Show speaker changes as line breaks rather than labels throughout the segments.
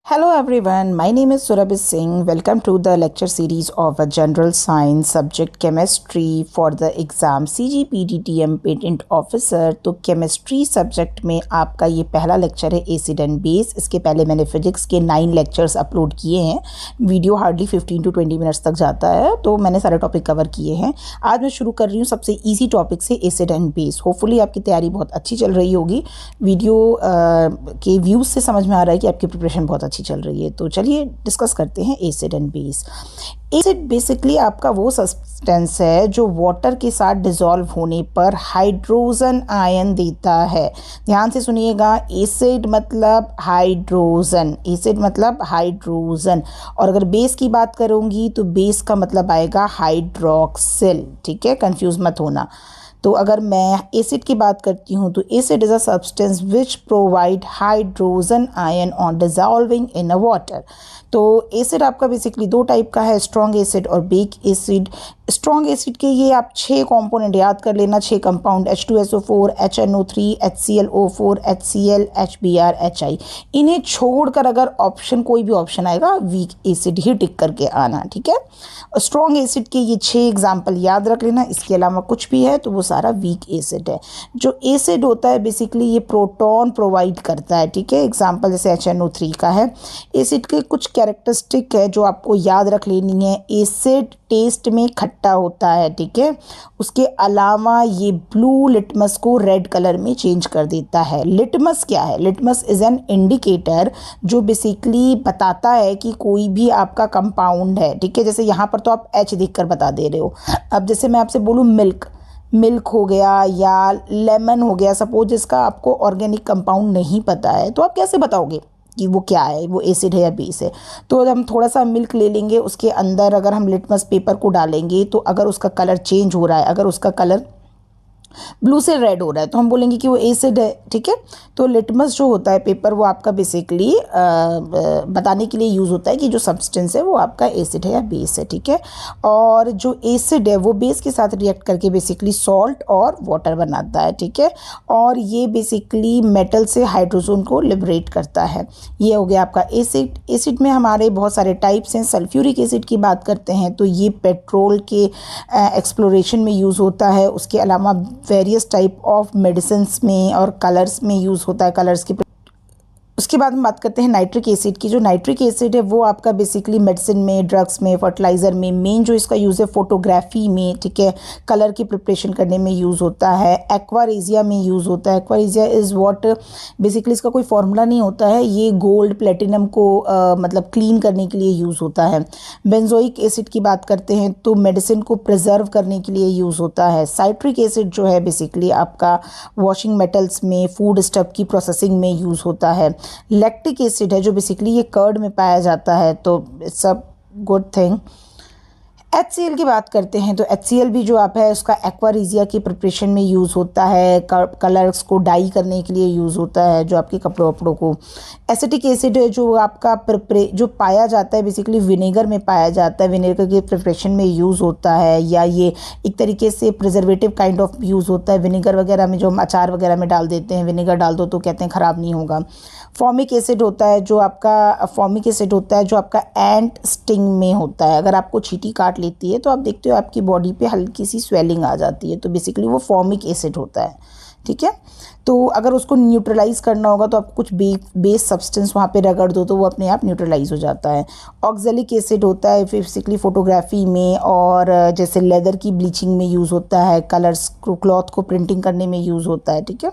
Hello everyone, my name is Surabhi Singh. Welcome to the lecture series of a general science subject chemistry for the exam CGPDTM patent officer. तो chemistry subject में आपका ये पहला lecture है acid and base. इसके पहले मैंने physics के 9 लेक्चर्स अपलोड किए हैं। वीडियो हार्डली 15 to 20 मिनट्स तक जाता है, तो मैंने सारे टॉपिक कवर किए हैं। आज मैं शुरू कर रही हूँ सबसे ईजी टॉपिक से, एसिड एंड बेस। होपफुली आपकी तैयारी बहुत अच्छी चल रही होगी। वीडियो के व्यूज़ से समझ में आ रहा है कि आपकी प्रिपरेशन बहुत अच्छी चल रही है। तो चलिए डिस्कस करते हैं acid and base. Acid basically आपका वो सब्सटेंस है जो वाटर के साथ डिसॉल्व होने पर हाइड्रोजन आयन देता है। ध्यान से सुनिएगा, एसिड मतलब हाइड्रोजन, एसिड मतलब हाइड्रोजन। और अगर बेस की बात करूँगी तो बेस का मतलब आएगा हाइड्रोक्सिल। ठीक है, कंफ्यूज मत होना। तो अगर मैं एसिड की बात करती हूँ तो acid is a substance which provide hydrogen ion on dissolving in a water. तो एसिड आपका बेसिकली दो टाइप का है, स्ट्रॉन्ग एसिड और वीक एसिड। स्ट्रॉन्ग एसिड के ये आप 6 कंपोनेंट याद कर लेना, 6 compound H2SO4, HNO3, HClO4, HCl, HBr, HI। इन्हें छोड़कर अगर ऑप्शन कोई भी ऑप्शन आएगा वीक एसिड ही टिक करके आना। ठीक है, स्ट्रॉन्ग एसिड के ये 6 एग्जाम्पल याद रख लेना। इसके अलावा कुछ भी है तो वो सारा वीक एसिड है। जो एसिड होता है बेसिकली ये प्रोटॉन प्रोवाइड करता है। ठीक है, एग्जाम्पल जैसे HNO3 का है। एसिड के कुछ कैरेक्टरिस्टिक है जो आपको याद रख लेनी है। एसिड टेस्ट में खट्टा होता है। ठीक है, उसके अलावा ये ब्लू लिटमस को रेड कलर में चेंज कर देता है। लिटमस क्या है? लिटमस इज़ एन इंडिकेटर जो बेसिकली बताता है कि कोई भी आपका कंपाउंड है। ठीक है, जैसे यहाँ पर तो आप H देखकर बता दे रहे हो। अब जैसे मैं आपसे बोलूँ मिल्क हो गया या लेमन हो गया, सपोज जिसका आपको ऑर्गेनिक कंपाउंड नहीं पता है, तो आप कैसे बताओगे कि वो क्या है, वो एसिड है या बेस है? तो हम थोड़ा सा मिल्क ले लेंगे, उसके अंदर अगर हम लिटमस पेपर को डालेंगे तो अगर उसका कलर चेंज हो रहा है, अगर उसका कलर ब्लू से रेड हो रहा है तो हम बोलेंगे कि वो एसिड है। ठीक है, तो लिटमस जो होता है पेपर वो आपका बेसिकली बताने के लिए यूज़ होता है कि जो सब्सटेंस है वो आपका एसिड है या बेस है। ठीक है, और जो एसिड है वो बेस के साथ रिएक्ट करके बेसिकली सॉल्ट और वाटर बनाता है। ठीक है, और ये बेसिकली मेटल से हाइड्रोजन को लिबरेट करता है। ये हो गया आपका एसिड। एसिड में हमारे बहुत सारे टाइप्स हैं। सल्फ्यूरिक एसिड की बात करते हैं तो ये पेट्रोल के एक्सप्लोरेशन में यूज़ होता है। उसके अलावा वेरियस टाइप ऑफ मेडिसिन्स में और कलर्स में यूज़ होता है, कलर्स की। उसके बाद हम बात करते हैं नाइट्रिक एसिड की। जो नाइट्रिक एसिड है वो आपका बेसिकली मेडिसिन में, ड्रग्स में, फर्टिलाइज़र में, मेन जो इसका यूज़ है फोटोग्राफी में। ठीक है, कलर की प्रिपरेशन करने में यूज़ होता है। एक्वारेजिया में यूज़ होता है। एक्वारेजिया इज़ व्हाट, बेसिकली इसका कोई फार्मूला नहीं होता है, ये गोल्ड प्लेटिनम को मतलब क्लीन करने के लिए यूज़ होता है। बेंजोइक एसिड की बात करते हैं तो मेडिसिन को प्रिजर्व करने के लिए यूज़ होता है। साइट्रिक एसिड जो है बेसिकली आपका वॉशिंग मेटल्स में, फूड स्टफ की प्रोसेसिंग में यूज़ होता है। लैक्टिक एसिड है जो बेसिकली ये कर्ड में पाया जाता है, तो it's a good thing. HCl की बात करते हैं तो HCl भी जो आप है उसका एक्वारेजिया की प्रिपरेशन में यूज़ होता है। कलर्स को डाई करने के लिए यूज़ होता है, जो आपके कपड़ों वपड़ों को। एसिटिक एसिड है जो आपका जो पाया जाता है बेसिकली विनेगर में पाया जाता है, विनेगर की प्रिपरेशन में यूज़ होता है, या ये एक तरीके से प्रिजर्वेटिव काइंड ऑफ यूज़ होता है। विनेगर वगैरह में जो हम अचार वगैरह में डाल देते हैं, विनेगर डाल दो तो कहते हैं ख़राब नहीं होगा। फॉर्मिक एसिड होता है जो आपका एंट स्टिंग में होता है। अगर आपको चींटी काट लेती है तो आप देखते हो आपकी बॉडी पे हल्की सी स्वेलिंग आ जाती है, तो बेसिकली वो फॉर्मिक एसिड होता है। ठीक है, तो अगर उसको न्यूट्रलाइज करना होगा तो आप कुछ बेस सब्सटेंस वहाँ पे रगड़ दो तो वो अपने आप न्यूट्रलाइज हो जाता है। ऑक्जेलिक एसिड होता है बेसिकली फोटोग्राफी में, और जैसे लेदर की ब्लीचिंग में यूज़ होता है, कलर्स क्लॉथ को प्रिंटिंग करने में यूज़ होता है। ठीक है,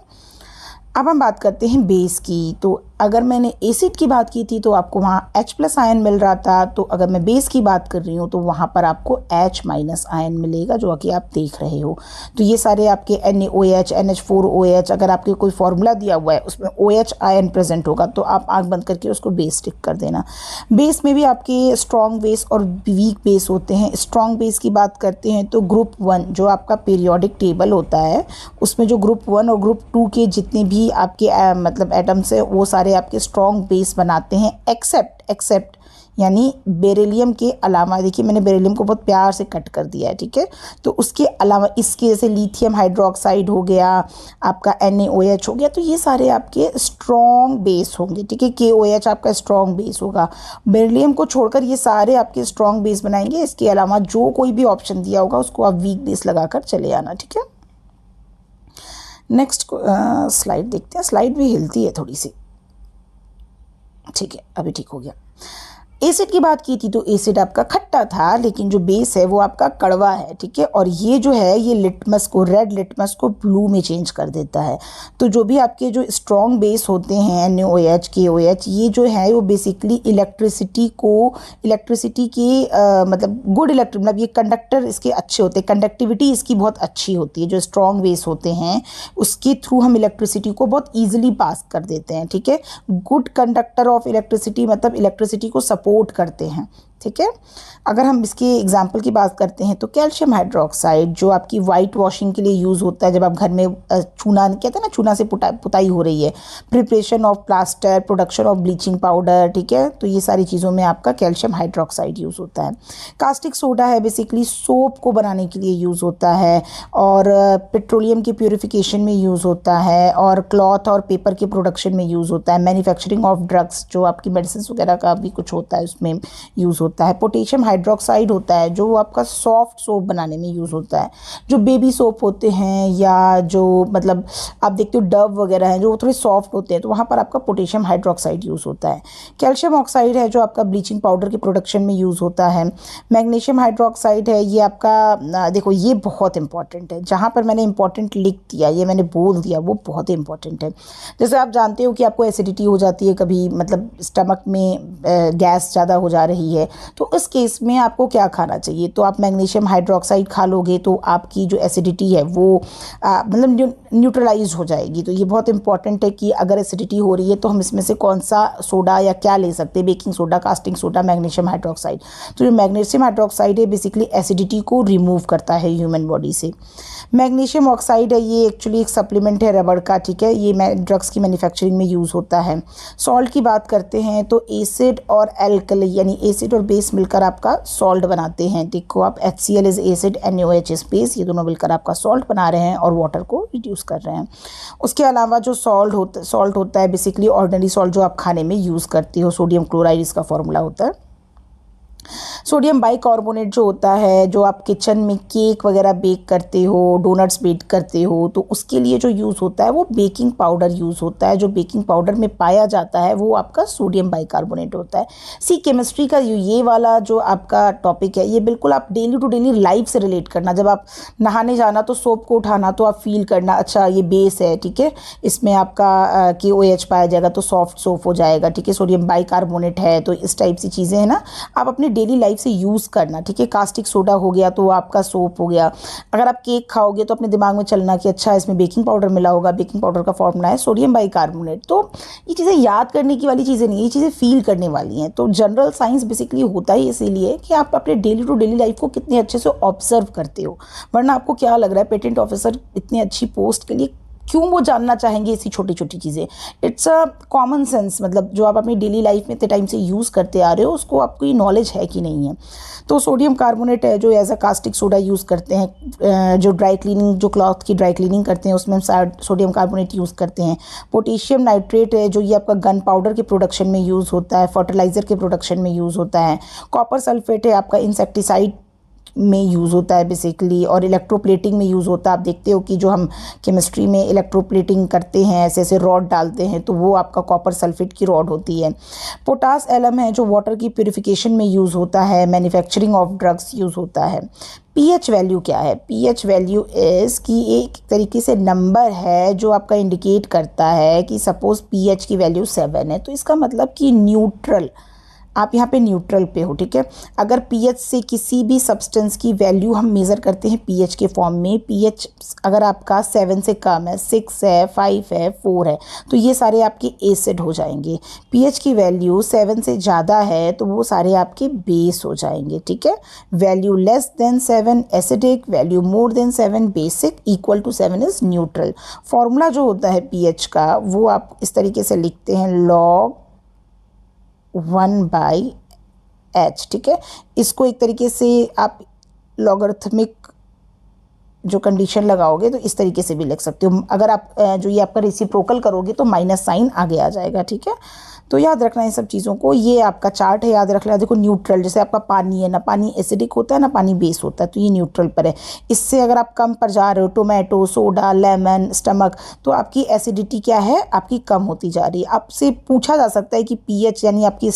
अब हम बात करते हैं बेस की। तो अगर मैंने एसिड की बात की थी तो आपको वहाँ H+ आयन मिल रहा था, तो अगर मैं बेस की बात कर रही हूँ तो वहाँ पर आपको H- आयन मिलेगा, जो कि आप देख रहे हो। तो ये सारे आपके NaOH, NH4OH, अगर आपके कोई फार्मूला दिया हुआ है उसमें OH आयन प्रेजेंट होगा तो आप आँख बंद करके उसको बेस टिक कर देना। बेस में भी आपके स्ट्रॉन्ग बेस और वीक बेस होते हैं। स्ट्रॉन्ग बेस की बात करते हैं तो ग्रुप 1 जो आपका पीरियोडिक टेबल होता है उसमें जो ग्रुप 1 और ग्रुप 2 के जितने भी आपके मतलब एटम्स है वो सारे आपके स्ट्रॉन्ग बेस बनाते हैं, एक्सेप्ट यानी बेरिलियम के अलावा, देखिए मैंने बेरिलियम को बहुत प्यार से कट कर दिया है, ठीक है। तो उसके अलावा इसके जैसे लिथियम हाइड्रोक्साइड हो गया, आपका NaOH हो गया, तो ये सारे आपके स्ट्रॉन्ग बेस होंगे, ठीक है। KOH आपका स्ट्रॉन्ग बेस होगा। बेरिलियम को छोड़कर ये सारे आपके स्ट्रॉन्ग बेस बनाएंगे। इसके अलावा जो कोई भी ऑप्शन दिया होगा उसको आप वीक बेस लगाकर चले आना, ठीक है। नेक्स्ट स्लाइड देखते हैं। स्लाइड भी हिलती है थोड़ी सी, ठीक है, अभी ठीक हो गया। एसिड की बात की थी तो एसिड आपका खट्टा था, लेकिन जो बेस है वो आपका कड़वा है, ठीक है। और ये जो है ये लिटमस को, रेड लिटमस को ब्लू में चेंज कर देता है। तो जो भी आपके जो स्ट्रॉन्ग बेस होते हैं NaOH KOH, ये जो है वो बेसिकली इलेक्ट्रिसिटी के मतलब मतलब ये कंडक्टर इसके अच्छे होते हैं, कंडक्टिविटी इसकी बहुत अच्छी होती है। जो स्ट्रॉन्ग बेस होते हैं उसके थ्रू हम इलेक्ट्रिसिटी को बहुत ईजिली पास कर देते हैं, ठीक है। गुड कंडक्टर ऑफ इलेक्ट्रिसिटी मतलब इलेक्ट्रिसिटी को सपोर्ट करते हैं, ठीक है। अगर हम इसके एग्जाम्पल की बात करते हैं तो कैल्शियम हाइड्रोक्साइड जो आपकी वाइट वॉशिंग के लिए यूज़ होता है, जब आप घर में चूना कहते हैं ना, चूना से पुताई हो रही है, preparation of plaster, production of bleaching powder, ठीक है। तो ये सारी चीज़ों में आपका कैल्शियम हाइड्रोक्साइड यूज़ होता है। कास्टिक सोडा है बेसिकली सोप को बनाने के लिए यूज़ होता है, और पेट्रोलियम की प्योरीफिकेशन में यूज़ होता है, और क्लॉथ और पेपर के प्रोडक्शन में यूज़ होता है। मैन्युफैक्चरिंग ऑफ ड्रग्स, जो आपकी मेडिसिन वगैरह का भी कुछ होता है उसमें यूज़ होता है। पोटेशियम हाइड्रोक्साइड होता है जो आपका सॉफ्ट सोप बनाने में यूज़ होता है। जो बेबी सोप होते हैं या जो मतलब आप देखते हो डव वगैरह हैं जो वो थोड़े सॉफ्ट होते हैं, तो वहाँ पर आपका पोटेशियम हाइड्रोक्साइड यूज़ होता है। कैल्शियम ऑक्साइड है जो आपका ब्लीचिंग पाउडर के प्रोडक्शन में यूज़ होता है। मैग्नीशियम हाइड्रोक्साइड है, ये आपका देखो ये बहुत इंपॉर्टेंट है, जहाँ पर मैंने इंपॉर्टेंट लिख दिया, ये मैंने बोल दिया, वो बहुत ही इंपॉर्टेंट है। जैसे आप जानते हो कि आपको एसिडिटी हो जाती है कभी, मतलब स्टमक में गैस ज़्यादा हो जा रही है, तो इस केस में आपको क्या खाना चाहिए? तो आप मैग्नीशियम हाइड्रोक्साइड खा लोगे तो आपकी जो एसिडिटी है वो मतलब न्यूट्रलाइज हो जाएगी। तो ये बहुत इंपॉर्टेंट है कि अगर एसिडिटी हो रही है तो हम इसमें से कौन सा सोडा या क्या ले सकते हैं, baking soda, casting soda, magnesium hydroxide. तो जो मैग्नीशियम हाइड्रोक्साइड है बेसिकली एसिडिटी को रिमूव करता है ह्यूमन बॉडी से। मैग्नीशियम ऑक्साइड है, ये एक्चुअली एक सप्लीमेंट है रबड़ का, ठीक है। ये ड्रग्स की मैन्युफैक्चरिंग में यूज़ होता है। सॉल्ट की बात करते हैं तो एसिड और एल्कली यानी एसिड और बेस मिलकर आपका सॉल्ट बनाते हैं। देखो आप HCl is acid, NaOH is base, ये दोनों मिलकर आपका सॉल्ट बना रहे हैं और वाटर को रिड्यूस कर रहे हैं। उसके अलावा जो सॉल्ट होता है बेसिकली ऑर्डिनरी सॉल्ट जो आप खाने में यूज़ करते हो, सोडियम क्लोराइड इसका फॉर्मूला होता है। सोडियम बाइकार्बोनेट जो होता है, जो आप किचन में केक वगैरह बेक करते हो, डोनट्स बेक करते हो, तो उसके लिए जो यूज़ होता है वो बेकिंग पाउडर यूज़ होता है। जो बेकिंग पाउडर में पाया जाता है वो आपका सोडियम बाइकार्बोनेट होता है। केमिस्ट्री का ये वाला जो आपका टॉपिक है ये बिल्कुल आप डेली टू डेली लाइफ से रिलेट करना। जब आप नहाने जाना तो सोप को उठाना तो आप फील करना, अच्छा ये बेस है, ठीक है, इसमें आपका KOH पाया जाएगा तो सॉफ्ट सोप हो जाएगा, ठीक है। सोडियम बाइकार्बोनेट है, तो इस टाइप सी चीज़ें हैं ना, आप अपने डेली लाइफ से यूज़ करना, ठीक है। कास्टिक सोडा हो गया तो आपका सोप हो गया। अगर आप केक खाओगे तो अपने दिमाग में चलना कि अच्छा इसमें बेकिंग पाउडर मिला होगा, बेकिंग पाउडर का फॉर्मूला है सोडियम बाइकार्बोनेट। तो ये चीज़ें याद करने की वाली चीज़ें नहीं, ये चीज़ें फील करने वाली हैं। तो जनरल साइंस बेसिकली होता ही इसीलिए कि आप अपने डेली टू डेली लाइफ को कितने अच्छे से ऑब्जर्व करते हो। वरना आपको क्या लग रहा है पेटेंट ऑफिसर इतनी अच्छी पोस्ट के लिए क्यों वो जानना चाहेंगे ऐसी छोटी छोटी चीज़ें? इट्स अ कॉमन सेंस, मतलब जो आप अपनी डेली लाइफ में इतने टाइम से यूज़ करते आ रहे हो उसको आपको ये नॉलेज है कि नहीं है। तो सोडियम कार्बोनेट है जो as a caustic soda use करते हैं। जो ड्राई क्लीनिंग, जो क्लॉथ की ड्राई क्लीनिंग करते हैं उसमें हम सोडियम कार्बोनेट यूज़ करते हैं। पोटेशियम नाइट्रेट है जो ये आपका गन पाउडर के प्रोडक्शन में यूज़ होता है, फर्टिलाइज़र के प्रोडक्शन में यूज़ होता है। कॉपर सल्फेट है आपका इंसेक्टिसाइड में यूज़ होता है बेसिकली, और इलेक्ट्रोप्लेटिंग में यूज़ होता है। आप देखते हो कि जो हम केमिस्ट्री में इलेक्ट्रोप्लेटिंग करते हैं, ऐसे ऐसे रॉड डालते हैं, तो वो आपका कॉपर सल्फेट की रॉड होती है। पोटास एलम है जो वाटर की प्यूरिफिकेशन में यूज़ होता है, मैन्युफैक्चरिंग ऑफ ड्रग्स यूज़ होता है। पीएच वैल्यू क्या है? पीएच वैल्यू इज़ कि एक तरीके से नंबर है जो आपका इंडिकेट करता है कि सपोज़ पीएच की वैल्यू 7 है, तो इसका मतलब कि न्यूट्रल, आप यहाँ पे न्यूट्रल पे हो, ठीक है। अगर पीएच से किसी भी सब्सटेंस की वैल्यू हम मेज़र करते हैं पीएच के फॉर्म में, पीएच अगर आपका 7 से कम है, 6 है, 5 है, 4 है, तो ये सारे आपके एसिड हो जाएंगे। पीएच की वैल्यू 7 से ज़्यादा है तो वो सारे आपके बेस हो जाएंगे, ठीक है। Value less than 7 acidic, value more than 7 basic, equal to 7 is neutral. Formula जो होता है पीएच का वो आप इस तरीके से लिखते हैं, log 1/, एच, ठीक है। इसको एक तरीके से आप लॉगरिथमिक जो कंडीशन लगाओगे तो इस तरीके से भी लिख सकते हो। अगर आप जो ये आपका रेसिप्रोकल करोगे तो माइनस साइन आगे आ जाएगा, ठीक है। तो याद रखना इन सब चीज़ों को। ये आपका चार्ट है, याद रख लेना। देखो न्यूट्रल, जैसे आपका पानी है ना, पानी एसिडिक होता है ना, पानी बेस होता है, तो ये न्यूट्रल पर है। इससे अगर आप कम पर जा रहे हो, टोमेटो, सोडा, लेमन, स्टमक, तो आपकी एसिडिटी क्या है, आपकी कम होती जा रही है। आपसे पूछा जा सकता है कि पीएच यानी आपकी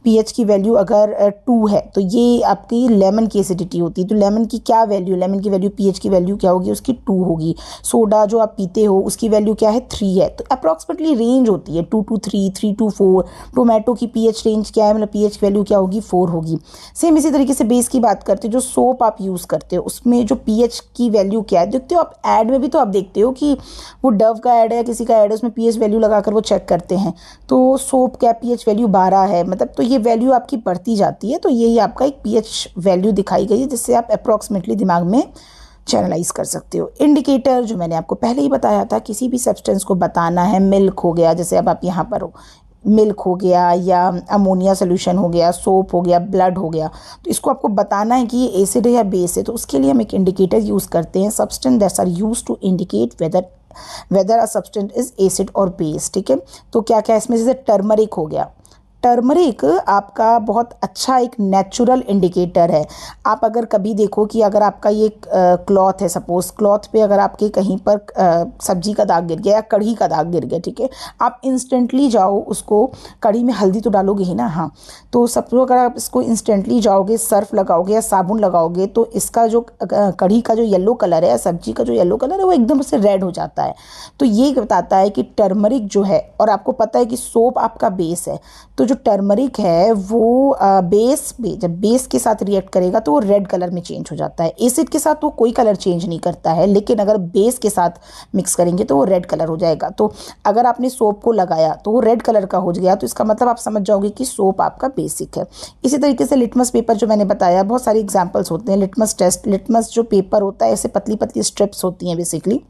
पीएच की वैल्यू अगर 2 है तो ये आपकी लेमन की एसिडिटी होती है। तो लेमन की क्या वैल्यू, लेमन की वैल्यू, पीएच की वैल्यू क्या होगी, उसकी 2 होगी। सोडा जो आप पीते हो उसकी वैल्यू क्या है, 3 है। तो अप्रॉक्सीमेटली रेंज होती है 2 to 3, 3 to 4। टोमेटो की पीएच रेंज क्या है, मतलब पीएच की वैल्यू क्या होगी, 4 होगी। सेम इसी तरीके से बेस की बात करते हो, जो सोप आप यूज़ करते हो उसमें जो पीएच की वैल्यू क्या है, देखते हो आप ऐड में भी तो आप देखते हो कि वो डव का ऐड है या किसी का ऐड है, उसमें पीएच वैल्यू लगाकर वो चेक करते हैं। तो सोप क्या पीएच वैल्यू 12 है, मतलब तो ये वैल्यू आपकी बढ़ती जाती है। तो यही आपका एक पीएच वैल्यू दिखाई गई है, जिससे आप अप्रॉक्सीमेटली दिमाग में चैनलाइज कर सकते हो। इंडिकेटर जो मैंने आपको पहले ही बताया था, किसी भी सब्सटेंस को बताना है, मिल्क हो गया, जैसे अब आप यहाँ पर हो, मिल्क हो गया या अमोनिया सोल्यूशन हो गया, सोप हो गया, ब्लड हो गया, तो इसको आपको बताना है कि ये एसिड है या बेस है। तो उसके लिए हम एक इंडिकेटर यूज़ करते हैं, substance that's are used to indicate whether a substance is acid और बेस, ठीक है। तो क्या क्या इसमें, जैसे टर्मरिक हो गया, टर्मरिक आपका बहुत अच्छा एक नेचुरल इंडिकेटर है। आप अगर कभी देखो कि अगर आपका ये क्लॉथ है, सपोज क्लॉथ पे अगर आपके कहीं पर सब्जी का दाग गिर गया या कढ़ी का दाग गिर गया, ठीक है, आप इंस्टेंटली जाओ उसको, कढ़ी में हल्दी तो डालोगे ही ना, हाँ, तो सपोज अगर आप इसको इंस्टेंटली जाओगे, सर्फ लगाओगे या साबुन लगाओगे, तो इसका जो कढ़ी का जो येलो कलर है या सब्जी का जो येलो कलर है वो एकदम से रेड हो जाता है। तो ये बताता है कि टर्मरिक जो है, और आपको पता है कि सोप आपका बेस है, तो जो टर्मरिक है वो जब बेस के साथ रिएक्ट करेगा तो वो रेड कलर में चेंज हो जाता है। एसिड के साथ वो कोई कलर चेंज नहीं करता है, लेकिन अगर बेस के साथ मिक्स करेंगे तो वो रेड कलर हो जाएगा। तो अगर आपने सोप को लगाया तो वो रेड कलर का हो गया, तो इसका मतलब आप समझ जाओगे कि सोप आपका बेसिक है। इसी तरीके से लिटमस पेपर जो मैंने बताया, बहुत सारे एग्जाम्पल्स होते हैं। लिटमस टेस्ट, लिटमस जो पेपर होता है, ऐसे पतली पतली स्ट्रिप्स होती हैं बेसिकली।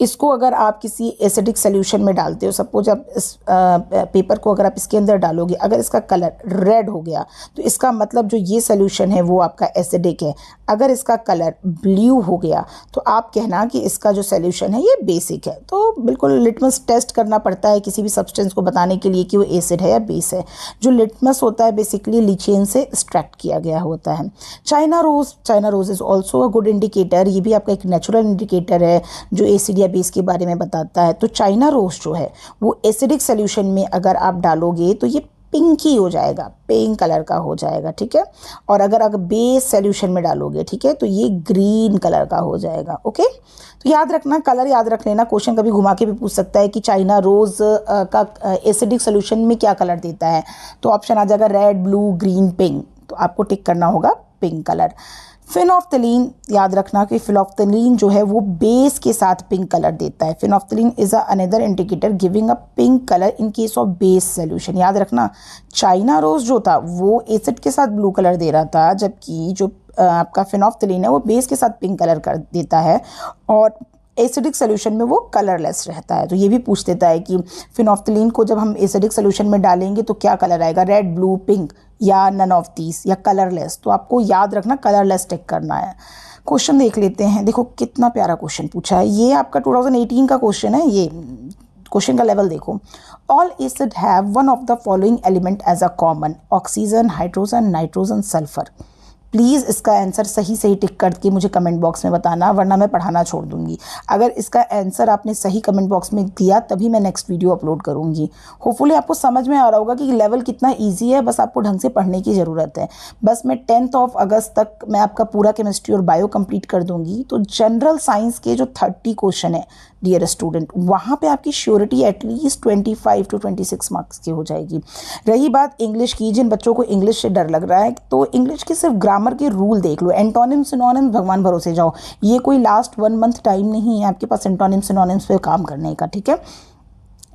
इसको अगर आप किसी एसिडिक सोल्यूशन में डालते हो, सपोज आप इस पेपर को अगर आप इसके अंदर डालोगे, अगर इसका कलर रेड हो गया तो इसका मतलब जो ये सोल्यूशन है वो आपका एसिडिक है। अगर इसका कलर ब्लू हो गया तो आप कहना कि इसका जो सोल्यूशन है ये बेसिक है। तो बिल्कुल लिटमस टेस्ट करना पड़ता है किसी भी सब्सटेंस को बताने के लिए कि वो एसिड है या बेस है। जो लिटमस होता है बेसिकली लिचेन से एक्सट्रैक्ट किया गया होता है। China rose is also a good indicator. ये भी आपका एक नेचुरल इंडिकेटर है जो एसिड या बेस के बारे में बताता है। तो चाइना रोज जो है वो एसिडिक सोल्यूशन में अगर आप डालोगे तो ये पिंकी हो जाएगा, पिंक कलर का हो जाएगा, ठीक है। और अगर बेस सोल्यूशन में डालोगे, ठीक है, तो ये ग्रीन कलर का हो जाएगा। ओके, तो याद रखना, कलर याद रख लेना। क्वेश्चन कभी घुमा के भी पूछ सकता है कि चाइना रोज का एसिडिक सोल्यूशन में क्या कलर देता है, तो ऑप्शन आ जाएगा रेड, ब्लू, ग्रीन, पिंक। तो आपको टिक करना होगा पिंक कलर। फिनोफ्थलीन, याद रखना कि फिनोफ्थलीन जो है वो बेस के साथ पिंक कलर देता है। Phenolphthalein is another indicator giving a pink colour in case of base solution. याद रखना, चाइना रोज जो था वो एसिड के साथ ब्लू कलर दे रहा था, जबकि जो आपका फिनोफ्थलीन है वो बेस के साथ पिंक कलर कर देता है, और एसिडिक सोल्यूशन में वो कलरलेस रहता है। तो ये भी पूछ देता है कि फिनोफ्थलीन को जब हम एसिडिक सोल्यूशन में डालेंगे तो क्या कलर आएगा, रेड, ब्लू, पिंक या नन ऑफ दीज या कलरलेस। तो आपको याद रखना कलरलेस टिक करना है। क्वेश्चन देख लेते हैं। देखो कितना प्यारा क्वेश्चन पूछा है, ये आपका 2018 का क्वेश्चन है। ये क्वेश्चन का लेवल देखो। All acid have one of the following element as a common, oxygen, hydrogen, nitrogen, sulphur. Please इसका आंसर सही सही टिक करके मुझे कमेंट बॉक्स में बताना, वरना मैं पढ़ाना छोड़ दूंगी। अगर इसका आंसर आपने सही कमेंट बॉक्स में दिया तभी मैं नेक्स्ट वीडियो अपलोड करूंगी। होपफुली आपको समझ में आ रहा होगा कि लेवल कितना इजी है, बस आपको ढंग से पढ़ने की ज़रूरत है। बस मैं 10 अगस्त तक मैं आपका पूरा केमिस्ट्री और बायो कंप्लीट कर दूंगी। तो जनरल साइंस के जो 30 क्वेश्चन है डियर स्टूडेंट, वहाँ पे आपकी श्योरिटी एटलीस्ट 25 to 26 मार्क्स की हो जाएगी। रही बात इंग्लिश की, जिन बच्चों को इंग्लिश से डर लग रहा है तो इंग्लिश के सिर्फ ग्रामर के रूल देख लो। एंटोनिम सिनोनिम भगवान भरोसे जाओ, ये कोई लास्ट 1 मंथ टाइम नहीं है आपके पास एंटोनिम सिनोनिम्स पे काम करने का, ठीक है।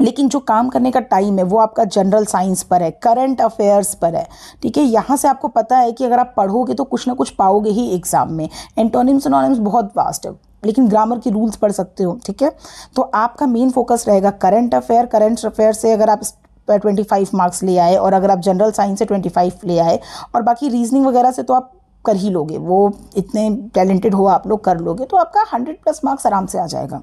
लेकिन जो काम करने का टाइम है वो आपका जनरल साइंस पर है, करंट अफेयर्स पर है, ठीक है। यहाँ से आपको पता है कि अगर आप पढ़ोगे तो कुछ ना कुछ पाओगे ही एग्जाम में। एंटोनिम सिनोनिम्स बहुत वास्ट है, लेकिन ग्रामर की रूल्स पढ़ सकते हो, ठीक है। तो आपका मेन फोकस रहेगा करंट अफेयर। करंट अफेयर से अगर आप 25 मार्क्स ले आए, और अगर आप जनरल साइंस से 25 ले आए और बाकी रीजनिंग वगैरह से तो आप कर ही लोगे, वो इतने टैलेंटेड हो आप लोग, कर लोगे, तो आपका 100+ मार्क्स आराम से आ जाएगा।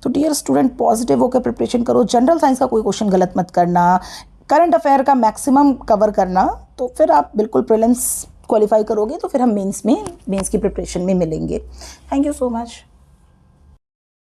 तो डियर स्टूडेंट, पॉजिटिव होकर प्रिपरेशन करो, जनरल साइंस का कोई क्वेश्चन गलत मत करना, करंट अफेयर का मैक्सिमम कवर करना, तो फिर आप बिल्कुल प्रीलिम्स क्वालिफाई करोगे, तो फिर हम मेंस की प्रिपरेशन में मिलेंगे। Thank you so much.